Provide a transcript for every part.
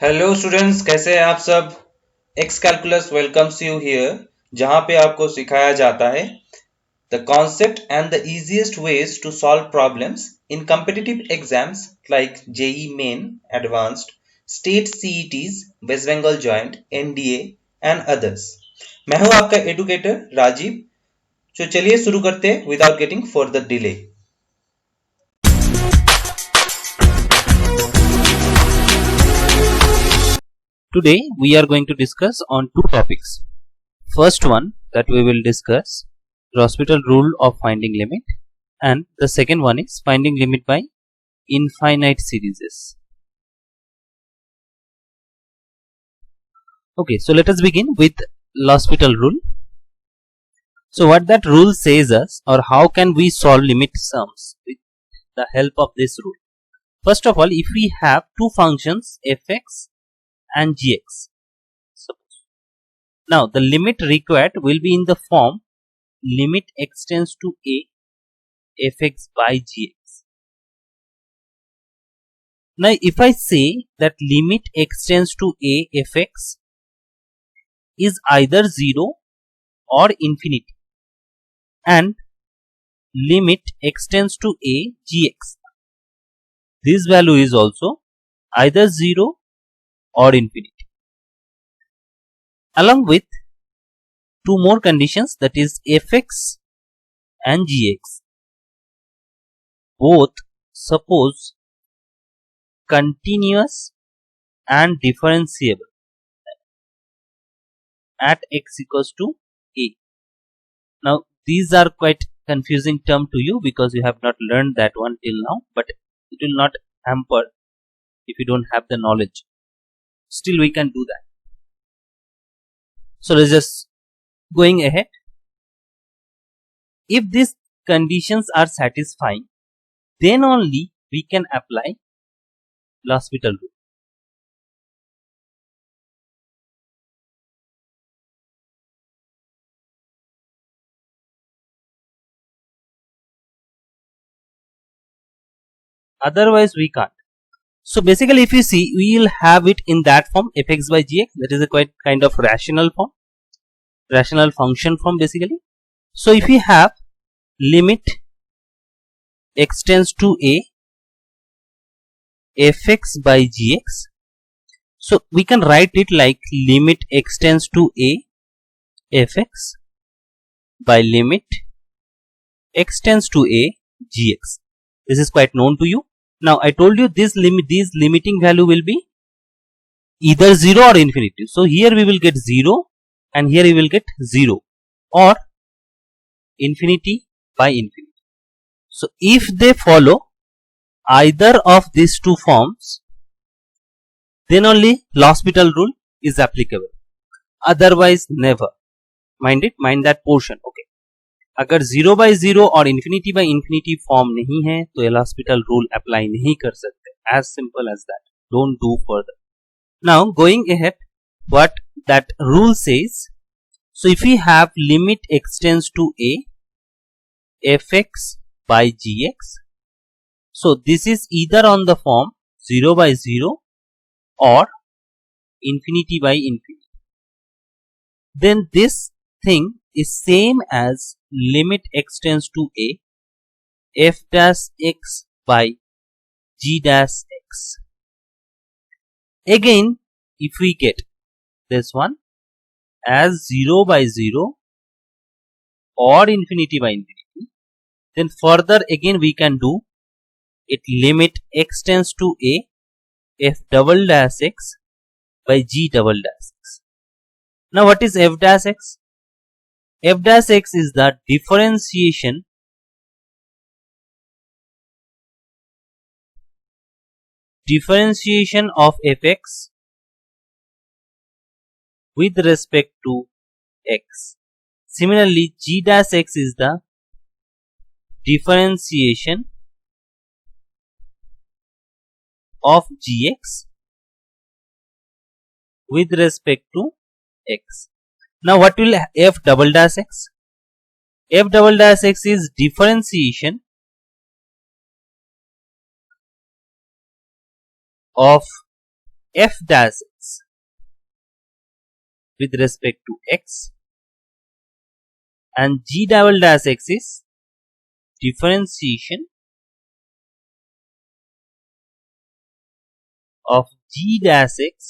Hello students, कैसे हैं आप सब। X calculus welcomes you here, जहां पे आपको सिखाया जाता है the concept and the easiest ways to solve problems in competitive exams like JEE Main, advanced, state CETs, West Bengal joint, NDA and others. मैं हूं आपका एडुकेटर राजीव। तो चलिए शुरू करते हैं without getting further delay. Today we are going to discuss on two topics. First one that we will discuss L'Hospital rule of finding limit, and the second one is finding limit by infinite series. Okay, so let us begin with L'Hospital rule. So what that rule says us, or how can we solve limit sums with the help of this rule? First of all, if we have two functions fx and gx, now the limit required will be in the form limit x tends to a fx by gx. Now if I say that limit x tends to a fx is either 0 or infinity, and limit x tends to a gx, this value is also either 0 or infinity, along with two more conditions, that is fx and gx both suppose continuous and differentiable at x equals to a. Now these are quite confusing term to you because you have not learned that one till now, but it will not hamper if you don't have the knowledge. Still we can do that. So let's just going ahead. If these conditions are satisfying, then only we can apply L'Hospital rule. Otherwise we can't. So basically if you see, we will have it in that form fx by gx, that is a quite kind of rational form, rational function form basically. So if we have limit x tends to a fx by gx, so we can write it like limit x tends to a fx by limit x tends to a gx. This is quite known to you. Now I told you this limiting value will be either 0 or infinity. So here we will get 0 and here we will get 0 or infinity by infinity. So if they follow either of these two forms, then only L'Hospital rule is applicable. Otherwise never. Mind it, mind that portion. Okay. अगर 0 by 0 और infinity by infinity form नहीं है तो L'Hospital rule apply नहीं कर सकते. As simple as that. Don't do further. Now going ahead, what that rule says. So if we have limit x tends to a fx by gx, so this is either on the form 0 by 0 or infinity by infinity. Then this thing is same as limit x tends to a f dash x by g dash x. Again, if we get this one as 0 by 0 or infinity by infinity, then further again we can do it limit x tends to a f double dash x by g double dash x. Now what is f dash x? F dash x is the differentiation of fx with respect to x. Similarly, g dash x is the differentiation of gx with respect to x. Now what will f double dash x? F double dash x is differentiation of f dash x with respect to x and g double dash x is differentiation of g dash x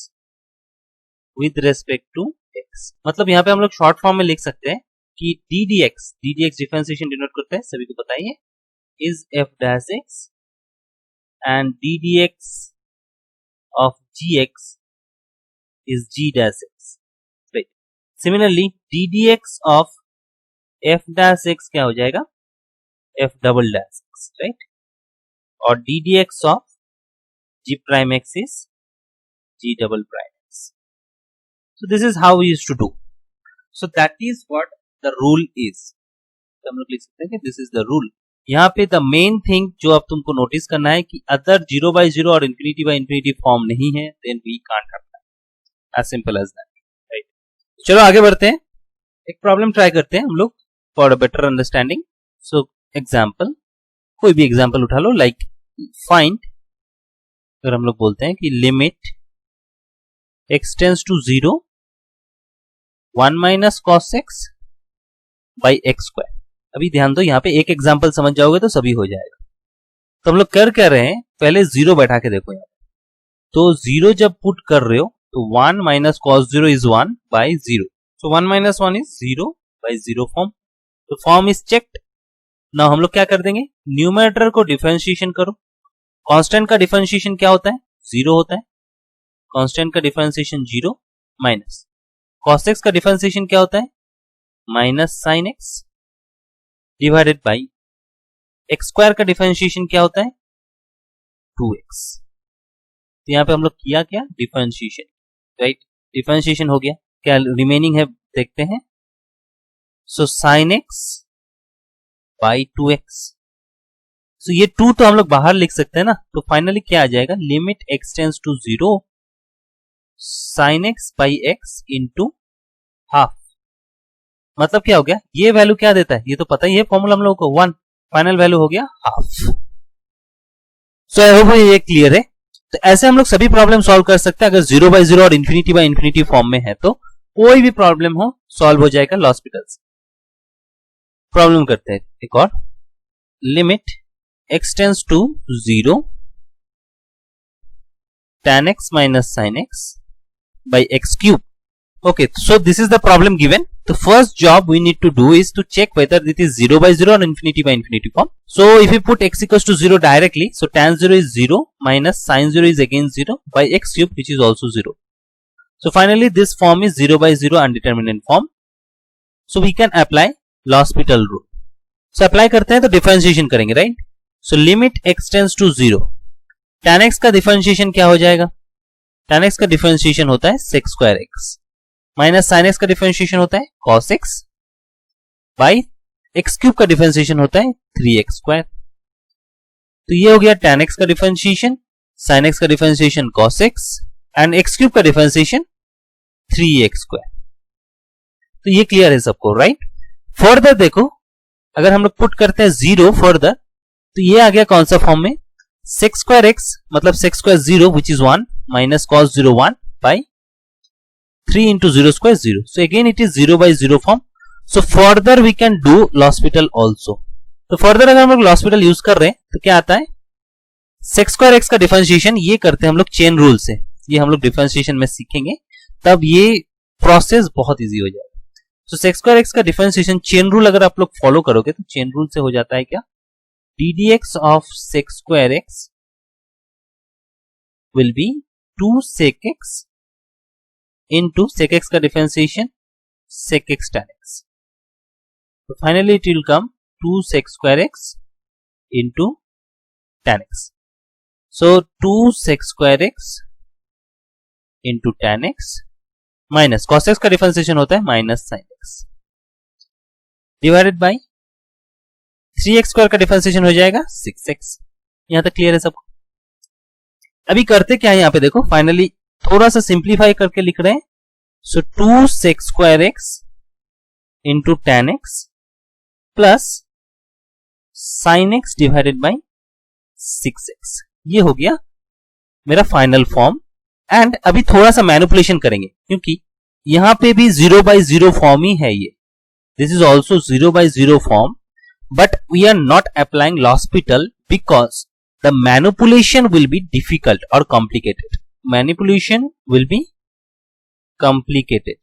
with respect to x। मतलब यहाँ पे हम लोग short form में लिख सकते हैं कि ddx डिफरेंशिएशन डिनोट करता है, सभी को पता ही है, is f dash x and ddx of gx is g dash x, right? Similarly ddx of f dash x क्या हो जाएगा, f double dash x, right? और ddx of g prime x is g double prime x. So this is how we used to do. So that is what the rule is. तो हम लोग लिख सकते हैं कि this is the rule. यहाँ पे the main thing जो अब तुमको नोटिस करना है कि अगर 0 by 0 और infinity by infinity फॉर्म नहीं है then we can't have that. As simple as that. Right? चलो आगे बढ़ते हैं, एक प्रॉब्लम ट्राई करते हैं हम लोग for a better understanding. So example, कोई भी एग्जाम्पल उठा लो, like find, अगर हम लोग बोलते हैं कि limit x tends to 0 1 minus cos x by X square. अभी ध्यान दो, यहाँ पे एक एग्जाम्पल समझ जाओगे तो सभी हो जाएगा। तो हम लोग कर क्या रहे हैं, पहले 0 बैठा के देखो यहाँ, तो 0 जब पुट कर रहे हो तो 1 minus cos 0 is 1 by 0, so 1 minus 1 is 0 by 0 form, तो फॉर्म इज चेक्ड। ना हम लोग क्या कर देंगे, न्यूमरेटर को डिफरेंशिएशन करो। कांस्टेंट का डिफरेंशिएशन क्या होता है, 0 होता है, कांस्टेंट का डिफरेंशिएशन 0 माइनस cos x का डिफरेंशिएशन क्या होता है, minus sin x divided by X square का डिफरेंशिएशन क्या होता है, 2x। तो यहाँ पे हम लोग किया क्या, डिफरेंशिएशन, राइट? डिफरेंशिएशन हो गया, क्या रिमेनिंग है देखते हैं। सो sin x बाई 2x, सो ये 2 तो हम लोग बाहर लिख सकते हैं ना, तो फाइनली क्या आ जाएगा, limit x tends to 0 sin x by x into half. मतलब क्या हो गया, ये वैल्यू क्या देता है, ये तो पता ही है फॉर्मूला हम लोगों को, 1, फाइनल वैल्यू हो गया हाफ। सो आई होप ये क्लियर है। तो ऐसे हम लोग सभी प्रॉब्लम सॉल्व कर सकते हैं, अगर 0 by 0 और इंफिनिटी बाई इंफिनिटी फॉर्म में है तो कोई भी प्रॉब्लम हो सॉल्व हो जाएगा लॉस्पिटल से। प्रॉब्लम करते हैं एक और, limit x tends to 0 tan x minus sin x by x cube. Okay, so this is the problem given. The first job we need to do is to check whether it is 0 by 0 or infinity by infinity form. So if we put x equals to 0 directly, so tan 0 is 0 minus sin 0 is again 0 by x cube, which is also 0. So finally this form is 0 by 0 undeterminate form. So we can apply L'Hospital rule. So apply करते हैं तो differentiation करेंगे, right? So limit x tends to 0. tan x का differentiation क्या हो जाएगा, tan x का differentiation होता है sec square x minus sin x का डिफरेंशिएशन होता है cos x by x cube का डिफरेंशिएशन होता है 3x स्क्वायर। तो ये हो गया tan x का डिफरेंशिएशन, sin x का differentiation cos x and x cube का डिफरेंशिएशन 3x स्क्वायर। तो ये क्लियर है सबको, राइट? फर्दर देखो, अगर हम लोग पुट करते हैं 0 फर्दर, तो ये आ गया कौन सा फॉर्म में, sec square x मतलब sec square 0 which is 1 minus cos 0 1 by 3 into 0 square 0. So again it is 0 by 0 form. So further we can do L'Hospital also. तो further अगर हम लोग L'Hospital यूज कर रहे हैं तो क्या आता है, sec square x का डिफरेंशिएशन ये करते हैं हम लोग चेन रूल से, ये हम लोग डिफरेंशिएशन में सीखेंगे तब ये प्रोसेस बहुत इजी हो जाएगा। तो sec square x का डिफरेंशिएशन चेन रूल अगर आप लोग फॉलो करोगे तो चेन रूल से हो जाता है क्या, ddx of sec square x will be 2 sec x into sec x का differentiation sec x tan x. So finally it will come 2 sec square x into tan x. So 2 sec square x into tan x minus cos x का differentiation होता है minus sin x divided by 3x square का differentiation हो जाएगा 6x। यहां तक clear है सबको? अभी करते क्या है यहाँ पे देखो, फाइनली थोड़ा सा सिंप्लीफाई करके लिख रहे हैं। सो 2 sec square x into tan x plus sin x divided by 6x, ये हो गया मेरा फाइनल फॉर्म एंड अभी थोड़ा सा मैनिपुलेशन करेंगे क्योंकि यहां पे भी 0/0 फॉर्म ही है ये. This is also 0/0 form, but we are not applying L'Hospital because the manipulation will be difficult or complicated. Manipulation will be complicated.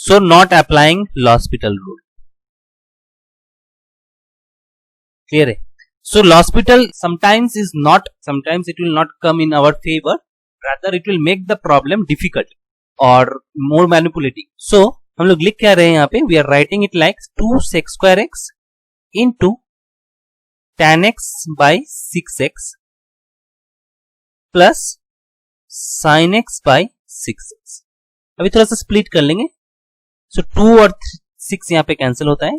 So not applying L'Hospital rule. Clear है? So L'Hospital sometimes it will not come in our favor. Rather it will make the problem difficult or more manipulative. So हम लोग लिख क्या रहे हैं यहाँ पे, we are writing it like 2 sec square x into tan x by 6x plus sin x by 6x. अभी थोड़ा सा स्प्लिट कर लेंगे. सो 2 और 6 यहाँ पे कैंसिल होता है.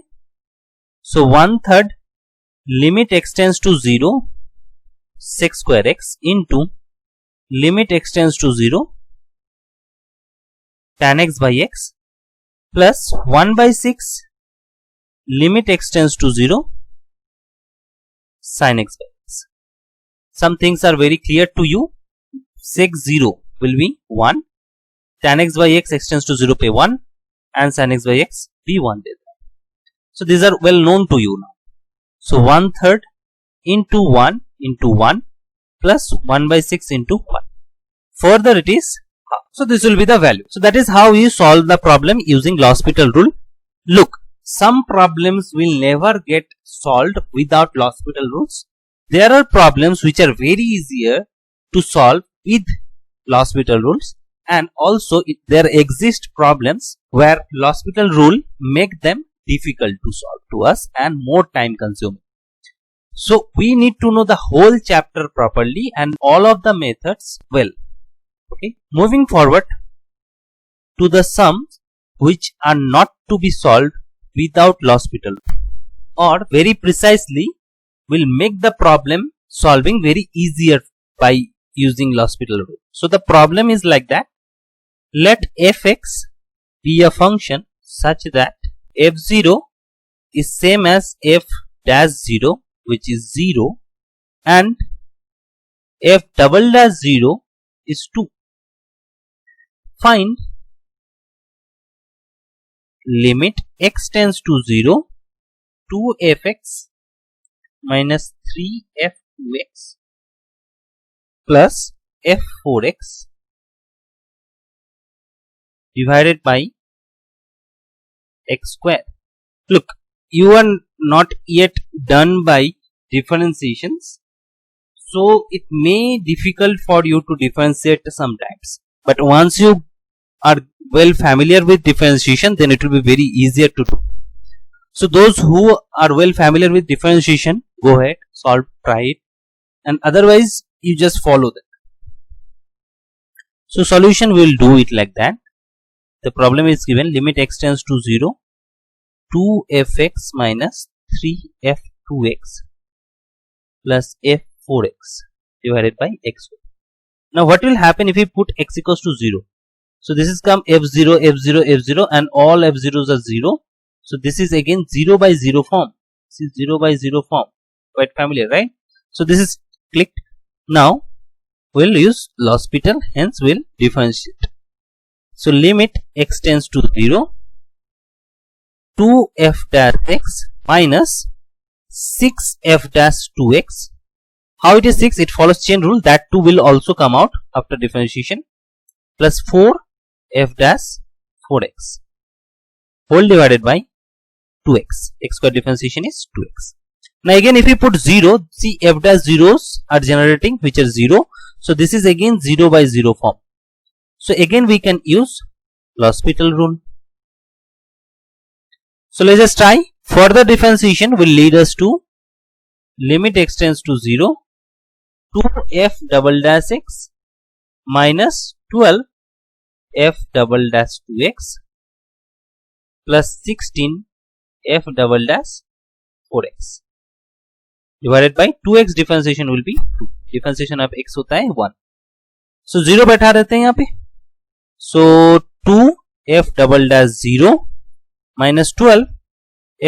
So 1/3 limit x tends to 0 sec square x into limit x tends to 0 tan x by x plus 1/6 limit x tends to 0 sin x by x. Some things are very clear to you. Sec 0 will be 1, tan x by x extends to 0 पे 1 and sin x by x be 1 देता है. So these are well known to you now. So 1/3 into 1 plus 1/6 into 1. Further it is so this will be the value. So that is how you solve the problem using L'Hospital rule. Look, some problems will never get solved without L'Hospital rules. There are problems which are very easier to solve with L'Hospital rules, and also there exist problems where L'Hospital rule make them difficult to solve to us and more time consuming. So we need to know the whole chapter properly and all of the methods well. Okay, moving forward to the sums which are not to be solved without L'Hospital, or very precisely will make the problem solving very easier by using L'Hospital rule. So the problem is like that. Let fx be a function such that f0 is same as f dash 0, which is 0, and f double dash 0 is 2. Find limit x tends to 0 2fx minus 3f2x plus f4x divided by x square. Look, you are not yet done by differentiations, so it may difficult for you to differentiate sometimes, but once you are well familiar with differentiation, then it will be very easier to do. So those who are well familiar with differentiation, go ahead, solve, try it, and otherwise you just follow that. So solution will do it like that. The problem is given limit x tends to 0 2fx minus 3f2x plus f4x divided by x. Now what will happen if we put x equals to 0? So this is come f0, f0, f0, and all f0s are 0. So this is again 0/0 form. This is 0/0 form. Quite familiar, right? So this is clicked. Now we'll use L'Hospital, hence we'll differentiate. So limit x tends to 0 2f dash x minus 6f dash 2x. How it is 6? It follows chain rule. That 2 will also come out after differentiation. Plus 4f dash 4x whole divided by 2x. X square differentiation is 2x. Now again if we put 0, see f dash zeros are generating which are 0. So this is again 0/0 form. So again we can use L'Hospital rule. So let's just try. Further differentiation will lead us to limit x tends to 0 2f double dash x minus 12 f double dash 2x plus 16 f double dash 4x divided by 2x. differentiation will be 2. differentiation of x होता है 1. So 0 बैठा देते हैं यहाँ पे. So 2 f double dash 0 minus 12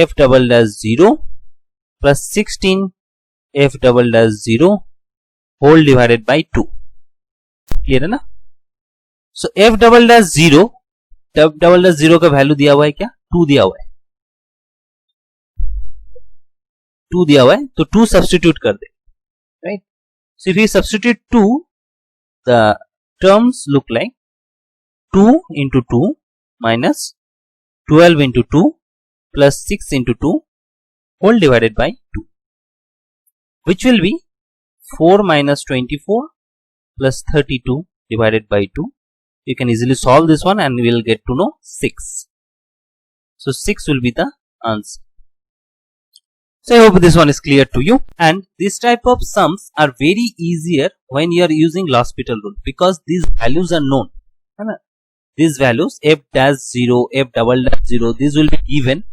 f double dash 0 plus 16 f double dash 0 whole divided by 2. Clear है ना? सो f double dash 0, f double dash 0 का वैल्यू दिया हुआ है क्या? 2 दिया हुआ है, 2 दिया हुआ है, तो 2 सब्स्टिट्यूट कर दे, right? So if you substitute 2, the terms look like 2 into 2 minus 12 into 2 plus 6 into 2 whole divided by 2, which will be 4 minus 24 plus 32 divided by 2. You can easily solve this one and we will get to know 6. So 6 will be the answer. So I hope this one is clear to you, and this type of sums are very easier when you are using L'Hospital rule, because these values are known. These values f dash 0, f double dash 0, these will be given,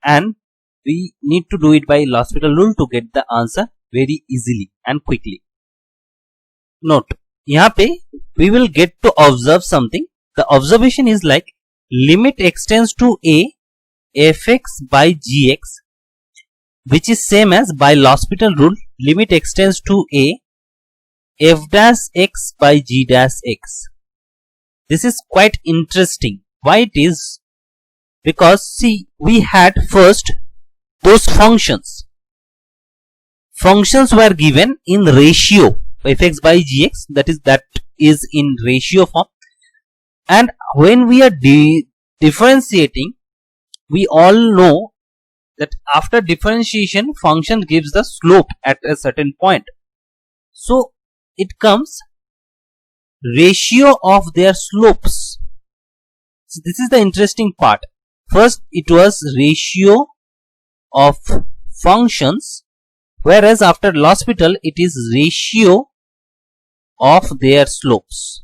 and we need to do it by L'Hospital rule to get the answer very easily and quickly. Note, यहाँ पे we will get to observe something. The observation is like limit extends to a fx by gx, which is same as by L'Hospital rule limit extends to a f dash x by g dash x. This is quite interesting. Why it is? Because see, we had first those functions. Functions were given in ratio fx by gx, that is in ratio form, and when we are differentiating, we all know that after differentiation function gives the slope at a certain point. So it comes ratio of their slopes. So this is the interesting part. First it was ratio of functions, whereas after L'Hospital it is ratio of their slopes.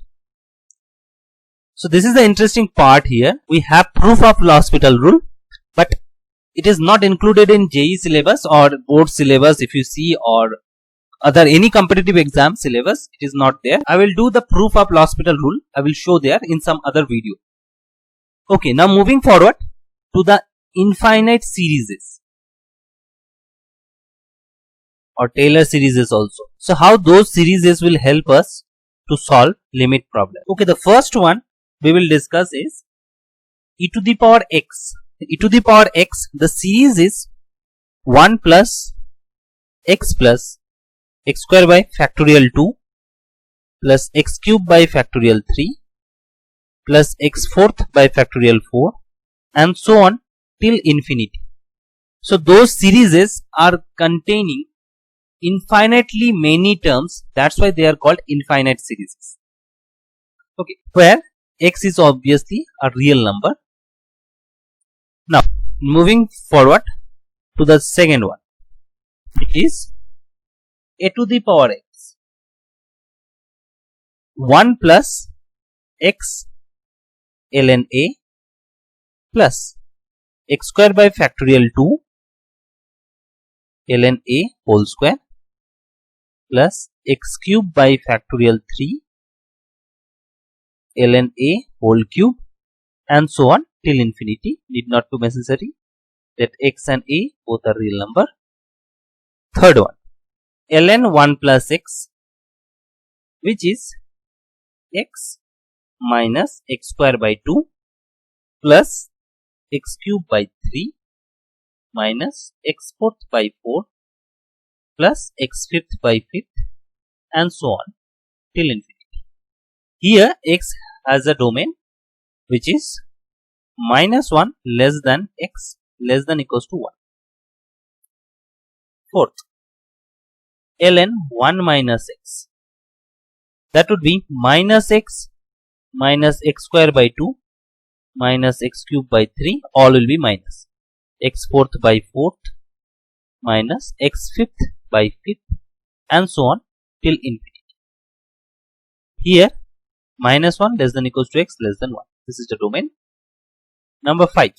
So this is the interesting part here. We have proof of L'Hospital rule, but it is not included in JEE syllabus or board syllabus. If you see, or other any competitive exam syllabus, it is not there. I will do the proof of L'Hospital rule. I will show there in some other video. Okay, now moving forward to the infinite series or Taylor series also. So how those series will help us to solve limit problem? Okay, the first one we will discuss is e to the power x. E to the power x, the series is 1 plus x square by factorial 2 plus x cube by factorial 3 plus x fourth by factorial 4 and so on till infinity. So those series are containing infinitely many terms, that's why they are called infinite series. Okay, where x is obviously a real number. Now moving forward to the second one, it is a to the power x 1 plus x ln a plus x square by factorial 2 ln a whole square plus x cube by factorial 3 ln a whole cube and so on till infinity. Need not to necessary that x and a both are real number. Third one, ln 1 plus x, which is x minus x square by 2 plus x cube by 3 minus x fourth by 4 plus x fifth by 5th and so on till infinity. Here x has a domain which is minus 1 less than x less than equals to 1. Fourth, ln 1 minus x, that would be minus x square by 2 minus x cube by 3, all will be minus x fourth by 4th minus x fifth by 5th and so on till infinity. Here minus 1 less than equals to x less than 1. This is the domain. Number 5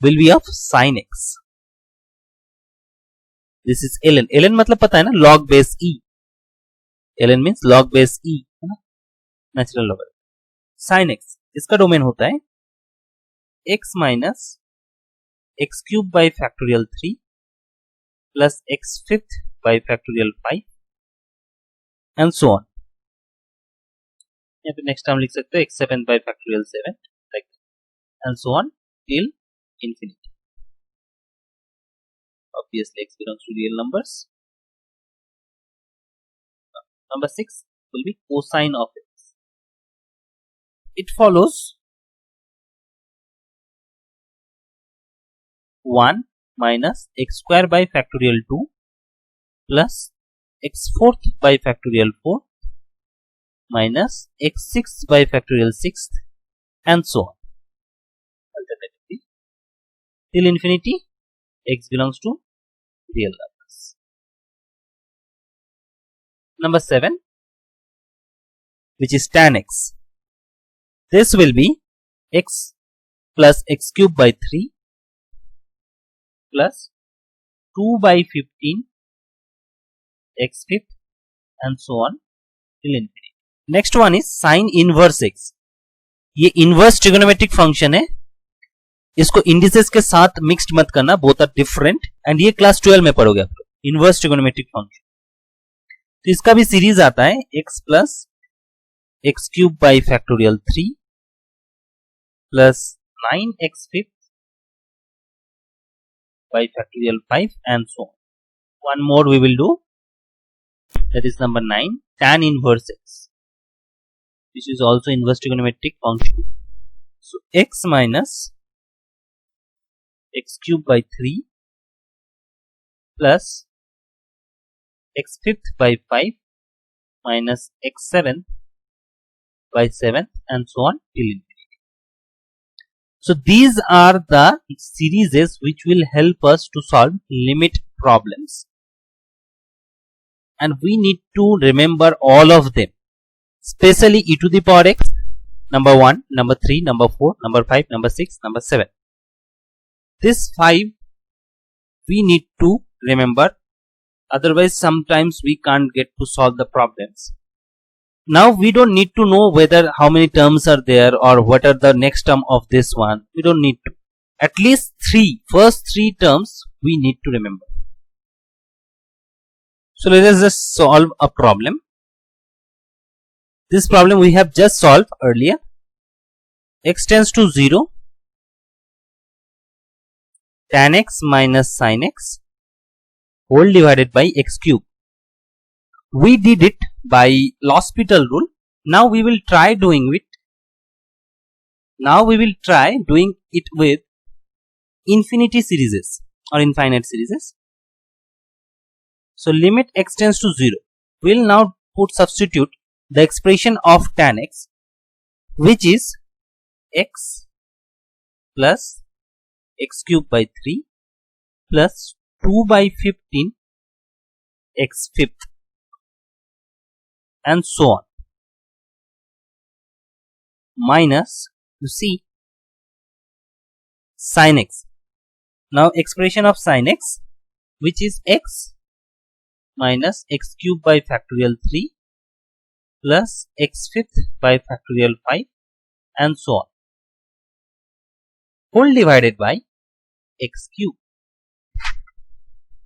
will be of sin x. This is ln. ln मतलब पता है ना, log base e. ln means log base e, है ना, natural log. sin x इसका domain होता है x minus x cube by factorial 3 plus x fifth by factorial 5 and so on यहाँ पे नेक्स्ट टर्म लिख सकते हो x7 by factorial 7 like and so on till infinity. Obviously x belongs to real numbers. Number 6 will be cosine of x. It follows 1 minus x square by factorial 2 plus x fourth by factorial 4 minus x sixth by factorial 6 and so on. Alternatively, till infinity, x belongs to real numbers. Number 7, which is tan x. This will be x plus x cube by 3 plus 2 by 15 x fifth and so on till infinity. Next one is sin inverse x. ये inverse trigonometric function है, इसको indices के साथ mixed मत करना, both are different, and ये class 12 में पढ़ोगे आप लोग, इनवर्स ट्रिगोनोमेट्रिक फंक्शन. तो इसका भी सीरीज आता है x plus x cube by factorial 3 plus 9x fifth by factorial 5 and so on. One more we will do, that is number 9, tan inverse x. This is also inverse trigonometric function. So x minus x cube by 3 plus x fifth by 5 minus x seventh by 7 and so on till infinity. So these are the series which will help us to solve limit problems, and we need to remember all of them, especially e to the power x, number 1, number 3, number 4, number 5, number 6, number 7. This 5 we need to remember, otherwise sometimes we can't get to solve the problems. Now we don't need to know whether how many terms are there or what are the next term of this one. We don't need to. At least first three terms we need to remember. So let us just solve a problem. This problem we have just solved earlier. X tends to 0. Tan x minus sin x whole divided by x cube. We did it by L'Hospital rule. Now we will try doing it. Now we will try doing it with infinity series or infinite series. So limit x tends to 0. We will now substitute the expression of tan x, which is x plus x cube by 3 plus 2 by 15 x fifth and so on, minus, you see, sin x. Now expression of sin x, which is x minus x cube by factorial 3 plus x fifth by factorial 5 and so on, whole divided by x cube.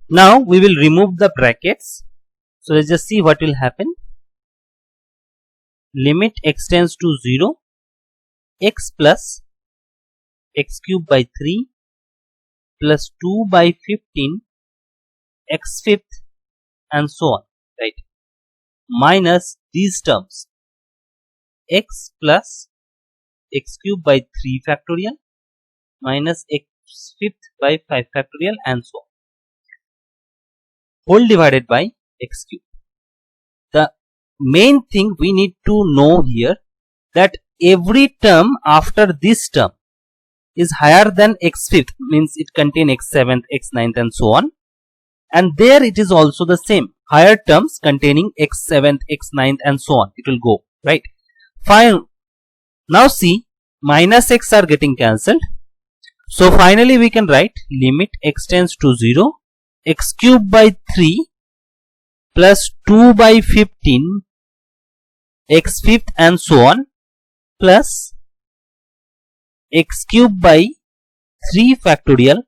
Now we will remove the brackets. So let's just see what will happen. Limit x tends to 0, x plus x cube by 3 plus 2 by 15 x fifth and so on, right, minus these terms, x plus x cube by 3 factorial minus x fifth by 5 factorial and so on, whole divided by x cube. The main thing we need to know here, that every term after this term is higher than x fifth, means it contains x seventh, x ninth and so on, and there it is also the same, higher terms containing x seventh, x ninth and so on, it will go, right. Fine. Now see, minus x are getting cancelled, so finally we can write limit x tends to 0, x cube by 3 plus 2 by 15 x fifth and so on plus x cube by 3 factorial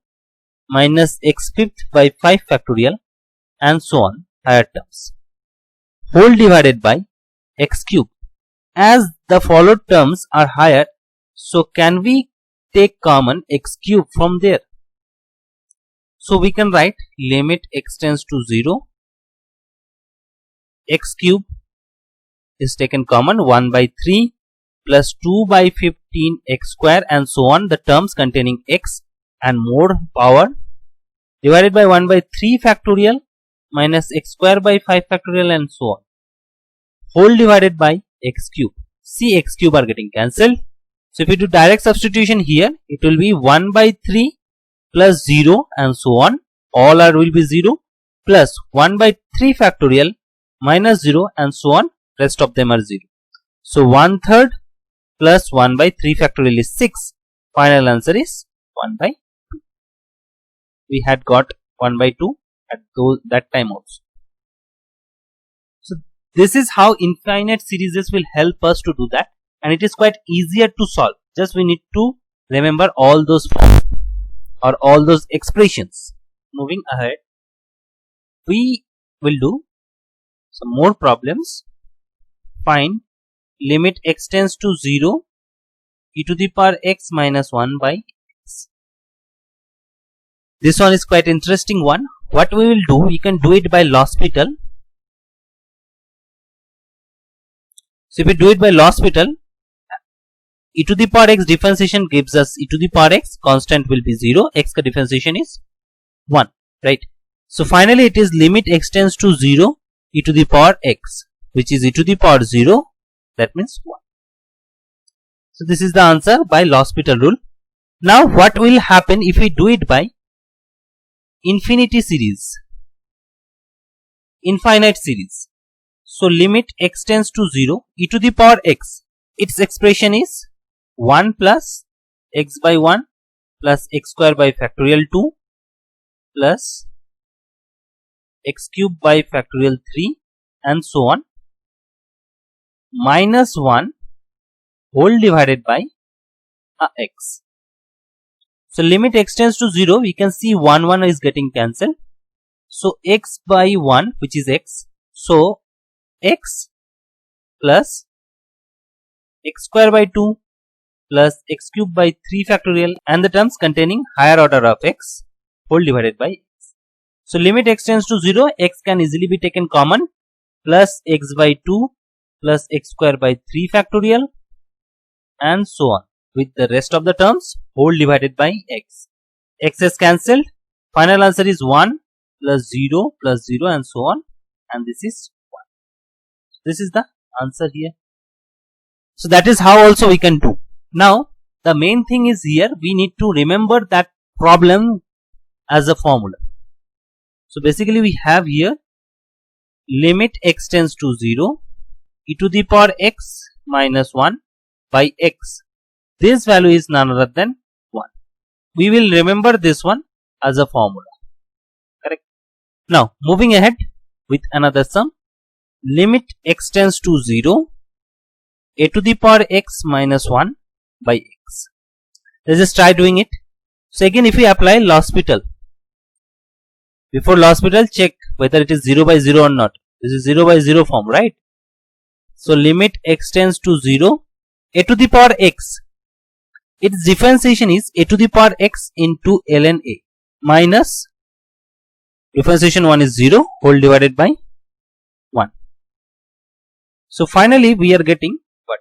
minus x fifth by 5 factorial and so on, higher terms, whole divided by x cube. As the followed terms are higher, so can we take common x cube from there? So we can write limit x tends to 0, x cube is taken common, 1 by 3 plus 2 by 15 x square and so on, the terms containing x and more power, divided by 1 by 3 factorial minus x square by 5 factorial and so on, whole divided by x cube. See, x cube are getting cancelled. So if you do direct substitution here, it will be 1 by 3 plus 0 and so on, all are will be 0, plus 1 by 3 factorial minus 0 and so on, rest of them are 0. So 1/3 plus 1 by 3 factorial is 6. Final answer is 1 by 2. We had got 1 by 2 at that time also. So this is how infinite series will help us to do that, and it is quite easier to solve. Just we need to remember all those forms or all those expressions. Moving ahead, we will do some more problems. Find limit x tends to 0 e to the power x minus 1 by x. This one is quite interesting one. What we will do, we can do it by L'Hospital. So if we do it by L'Hospital, e to the power x differentiation gives us e to the power x, constant will be 0, x ka differentiation is 1, right? So finally it is limit x tends to 0 e to the power x, which is e to the power 0, that means 1. So this is the answer by L'Hospital rule. Now what will happen if we do it by infinity series, infinite series? So limit x tends to 0 e to the power x, its expression is 1 plus x by 1 plus x square by factorial 2 plus x cube by factorial 3 and so on, minus 1 whole divided by x. So limit x tends to 0, we can see 1 is getting cancelled. So x by 1, which is x, so x plus x square by 2 plus x cube by 3 factorial and the terms containing higher order of x whole divided by x. So limit x tends to 0, x can easily be taken common, plus x by 2 plus x square by 3 factorial and so on, with the rest of the terms whole divided by x. X is cancelled. Final answer is 1 plus 0 and so on, and this is 1. This is the answer here. So that is how also we can do. Now the main thing is here, we need to remember that problem as a formula. So basically we have here limit x tends to 0 e to the power x minus 1 by x. This value is none other than 1. We will remember this one as a formula. Correct. Now moving ahead with another sum. Limit x tends to 0 a to the power x minus 1 by x. Let's just try doing it. So again, if we apply L'Hospital, before L'Hospital check whether it is 0 by 0 or not. This is 0 by 0 form, right? So limit x tends to 0 a to the power x, its differentiation is a to the power x into ln a minus differentiation 1 is 0 whole divided by 1. So finally we are getting what?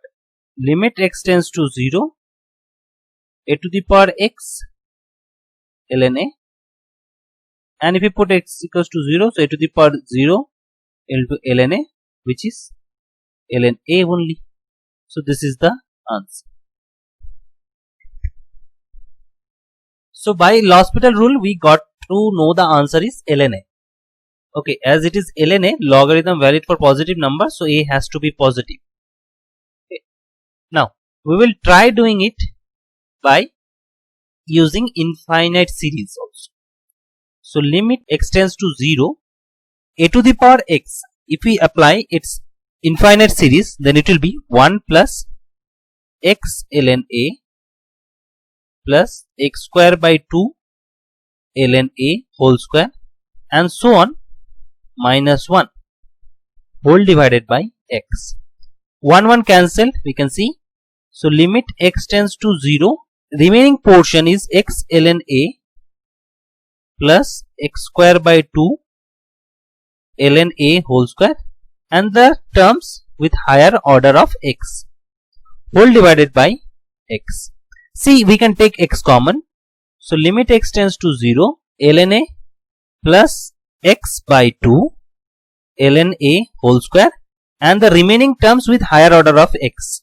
Limit x tends to 0 a to the power x ln a, and if you put x equals to 0, so a to the power 0 into ln a, which is ln a only. So this is the answer. So by L'Hospital rule we got to know the answer is ln a. Okay, as it is ln a, logarithm valid for positive number, so a has to be positive. Okay. Now we will try doing it by using infinite series also. So limit x tends to 0 a to the power x, if we apply its infinite series, then it will be 1 plus x ln a plus x square by 2 ln a whole square and so on minus 1 whole divided by x. 1 cancel, we can see. So limit x tends to 0, remaining portion is x ln a plus x square by 2 ln a whole square, and the terms with higher order of x whole divided by x. See, we can take x common. So limit x tends to 0, ln a plus x by 2 ln a whole square, and the remaining terms with higher order of x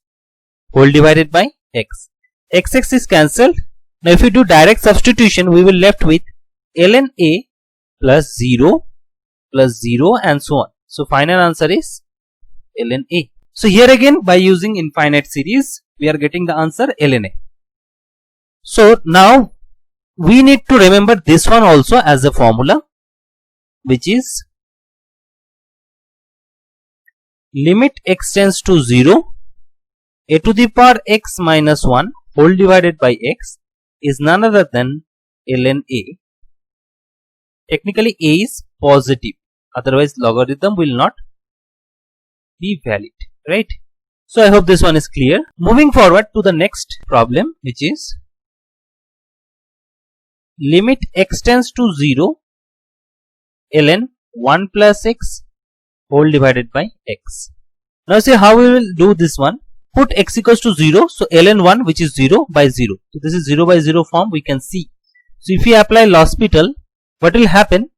whole divided by x. X is cancelled. Now if we do direct substitution, we will left with ln a plus 0 and so on. So final answer is ln a. So here again, by using infinite series, we are getting the answer ln a. So now we need to remember this one also as a formula, which is limit x tends to 0, a to the power x minus 1 whole divided by x is none other than ln a. Technically a is positive, otherwise logarithm will not be valid, right? So I hope this one is clear. Moving forward to the next problem, which is limit x tends to 0, ln 1 plus x whole divided by x. Now see how we will do this one. Put x equals to 0, so ln 1, which is 0 by 0. So this is 0 by 0 form, we can see. So if we apply L'Hospital, what will happen?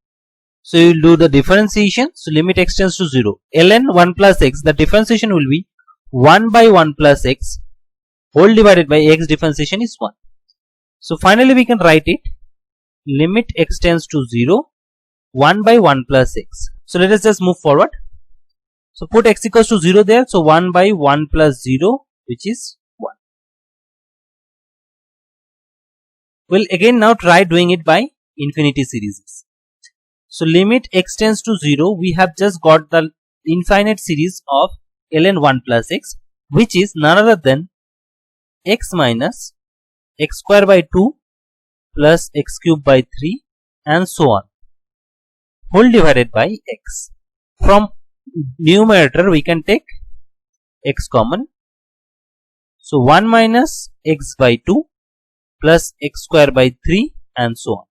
So you will do the differentiation. So limit x tends to 0, ln 1 plus x, the differentiation will be 1 by 1 plus x whole divided by x, differentiation is 1. So finally we can write it, limit x tends to 0, 1 by 1 plus x. So let us just move forward. So put x equals to 0 there. So 1 by 1 plus 0, which is 1. We'll again now try doing it by infinity series. So limit x tends to 0, we have just got the infinite series of ln 1 plus x, which is none other than x minus x square by 2 plus x cube by 3 and so on, whole divided by x. From numerator we can take x common. So 1 minus x by 2 plus x square by 3 and so on,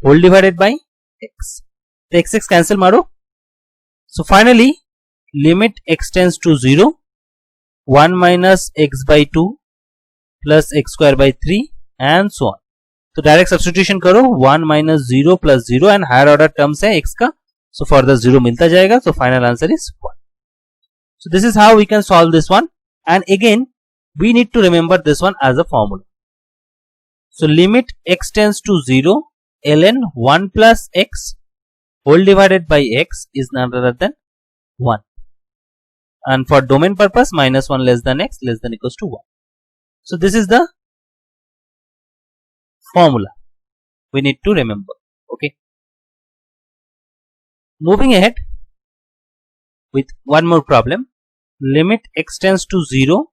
whole divided by x. The x cancel maro. So finally limit x tends to 0, 1 minus x by 2 plus x square by 3 and so on. So direct substitution करो, 1 minus 0 plus 0 and higher order terms है x का, so further 0 मिलता जाएगा. So final answer is 1. So this is how we can solve this one, and again we need to remember this one as a formula. So limit x tends to 0, ln 1 plus x whole divided by x is none other than 1, and for domain purpose minus 1 less than x less than equals to 1. So this is the formula we need to remember. Okay, moving ahead with one more problem. Limit x tends to 0,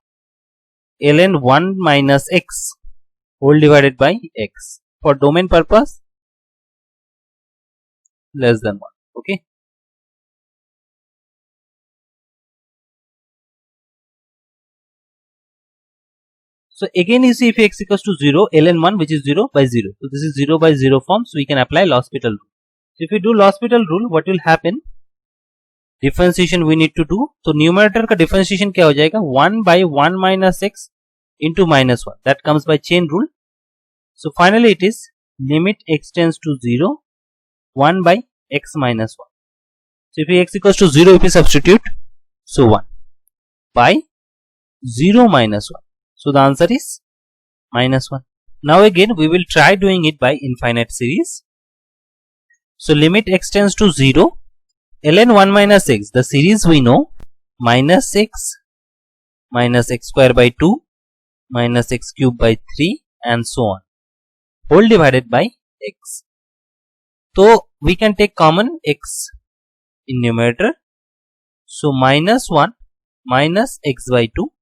ln 1 minus x whole divided by x, for domain purpose less than 1. Okay, so again you see, if x equals to 0, ln 1, which is 0 by 0. So this is 0 by 0 form, so we can apply L'Hospital rule. So if we do L'Hospital rule, what will happen? Differentiation we need to do. So numerator का differentiation क्या हो जाएगा? 1 by 1 minus x into minus 1. That comes by chain rule. So finally it is limit x tends to 0, 1 by x minus 1. So if x equals to 0, if we substitute, so 1 by 0 minus 1. So the answer is minus 1. Now again we will try doing it by infinite series. So limit x tends to 0, ln 1 minus x, the series we know, minus x square by 2 minus x cube by 3 and so on, whole divided by x. So we can take common x in numerator. So minus 1 minus x by 2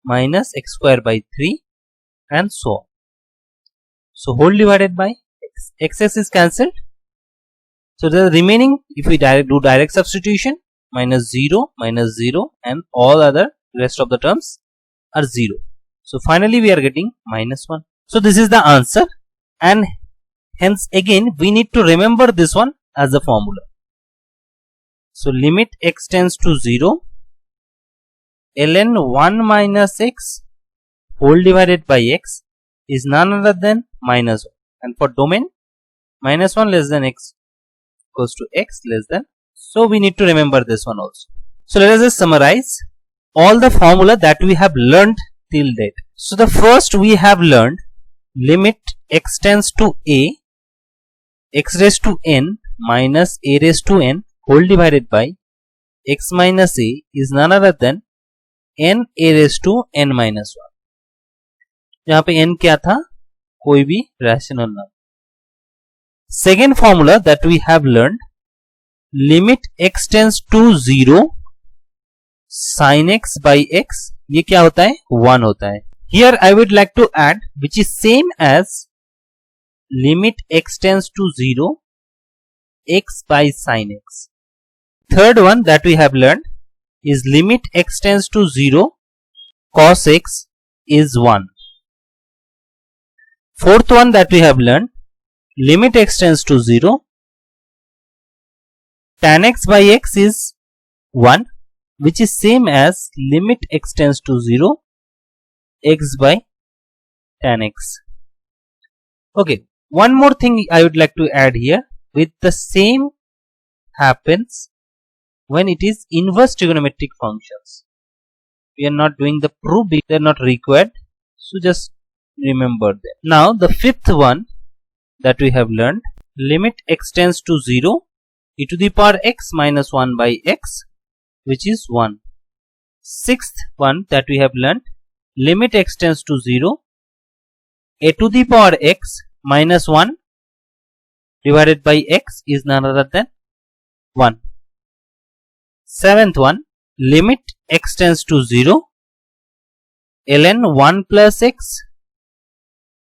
minus x square by 3 and so on. So whole divided by x. X is cancelled. So the remaining, if we do direct substitution, minus 0, and all other rest of the terms are 0. So finally we are getting minus 1. So this is the answer, and hence again we need to remember this one as a formula. So limit x tends to 0, ln 1 minus x whole divided by x is none other than minus 1, and for domain minus 1 less than x equals to x less than. So we need to remember this one also. So let us just summarize all the formula that we have learned till date. So the first we have learned limit x tends to a, x raised to n minus a raised to n whole divided by x minus a is none other than n a raised to n minus 1. यहाँ पे n क्या था? कोई भी rational number. Second formula that we have learned, limit x tends to 0 sin x by x, ये क्या होता है? 1 होता है. Here I would like to add, which is same as limit x tends to 0 x by sin x. Third one that we have learned is limit x tends to 0 cos x is 1. Fourth one that we have learned, limit x tends to 0 tan x by x is 1, which is same as limit x tends to 0 x by tan x. Okay, one more thing I would like to add here, with the same happens when it is inverse trigonometric functions. We are not doing the proof, they are not required, so just remember that. Now the fifth one that we have learned, limit x tends to 0 e to the power x minus 1 by x, which is 1. Sixth one that we have learned, limit x tends to 0 a to the power x minus 1 divided by x is none other than 1. Seventh one, limit x tends to 0 ln 1 plus x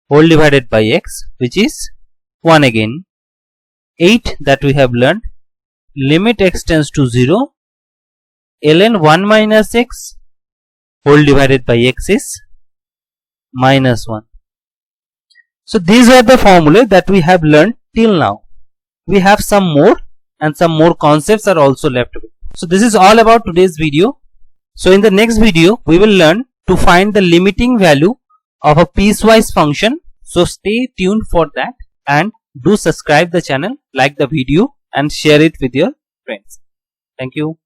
whole divided by x, which is 1 again. 8 that we have learned, limit x tends to 0 ln 1 minus x whole divided by x is minus 1. So these are the formulae that we have learned till now. We have some more, and some more concepts are also left. So this is all about today's video. So in the next video we will learn to find the limiting value of a piecewise function. So stay tuned for that, and do subscribe the channel, like the video, and share it with your friends. Thank you.